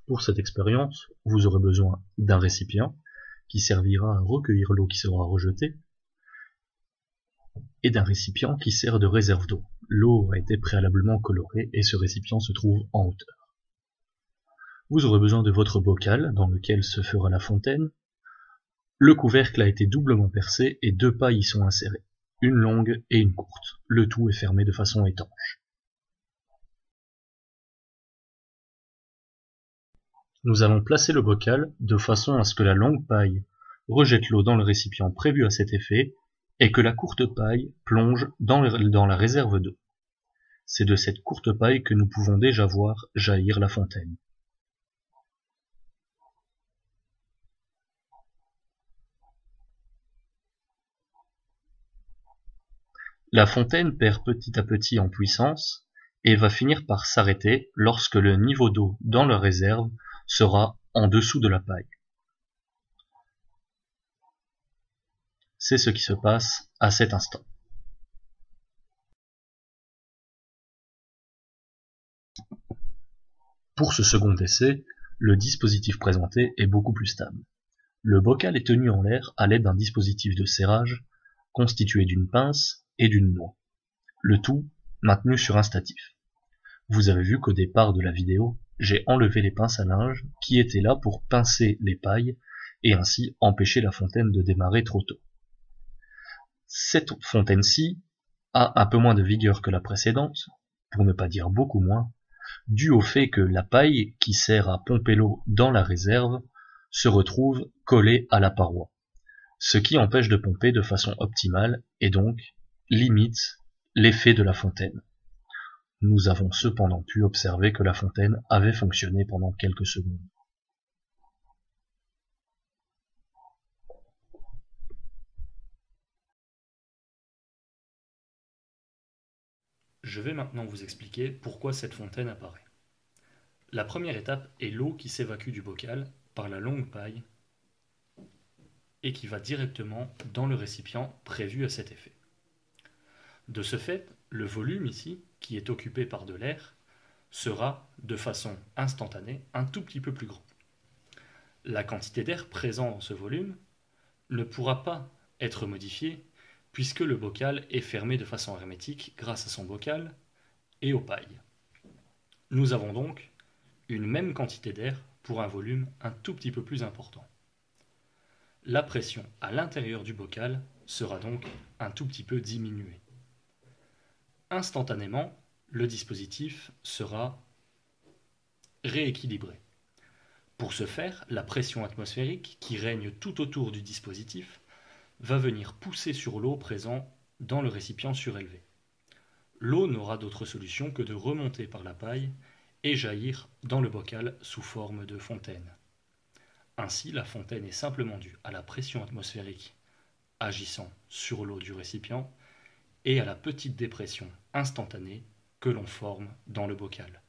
Pour cette expérience, vous aurez besoin d'un récipient qui servira à recueillir l'eau qui sera rejetée et d'un récipient qui sert de réserve d'eau. L'eau a été préalablement colorée et ce récipient se trouve en hauteur. Vous aurez besoin de votre bocal dans lequel se fera la fontaine. Le couvercle a été doublement percé et 2 pailles y sont insérées, une longue et une courte. Le tout est fermé de façon étanche. Nous allons placer le bocal de façon à ce que la longue paille rejette l'eau dans le récipient prévu à cet effet et que la courte paille plonge dans la réserve d'eau. C'est de cette courte paille que nous pouvons déjà voir jaillir la fontaine. La fontaine perd petit à petit en puissance et va finir par s'arrêter lorsque le niveau d'eau dans la réserve sera en dessous de la paille. C'est ce qui se passe à cet instant. Pour ce second essai, le dispositif présenté est beaucoup plus stable. Le bocal est tenu en l'air à l'aide d'un dispositif de serrage constitué d'une pince et d'une noix. Le tout maintenu sur un statif. Vous avez vu qu'au départ de la vidéo, j'ai enlevé les pinces à linge qui étaient là pour pincer les pailles et ainsi empêcher la fontaine de démarrer trop tôt. Cette fontaine-ci a un peu moins de vigueur que la précédente, pour ne pas dire beaucoup moins, dû au fait que la paille qui sert à pomper l'eau dans la réserve se retrouve collée à la paroi, ce qui empêche de pomper de façon optimale et donc limite l'effet de la fontaine. Nous avons cependant pu observer que la fontaine avait fonctionné pendant quelques secondes. Je vais maintenant vous expliquer pourquoi cette fontaine apparaît. La première étape est l'eau qui s'évacue du bocal par la longue paille et qui va directement dans le récipient prévu à cet effet. De ce fait, le volume ici, qui est occupé par de l'air, sera, de façon instantanée, un tout petit peu plus grand. La quantité d'air présent dans ce volume ne pourra pas être modifiée puisque le bocal est fermé de façon hermétique grâce à son bocal et aux pailles. Nous avons donc une même quantité d'air pour un volume un tout petit peu plus important. La pression à l'intérieur du bocal sera donc un tout petit peu diminuée. Instantanément, le dispositif sera rééquilibré. Pour ce faire, la pression atmosphérique qui règne tout autour du dispositif va venir pousser sur l'eau présente dans le récipient surélevé. L'eau n'aura d'autre solution que de remonter par la paille et jaillir dans le bocal sous forme de fontaine. Ainsi, la fontaine est simplement due à la pression atmosphérique agissant sur l'eau du récipient et à la petite dépression instantanée que l'on forme dans le bocal.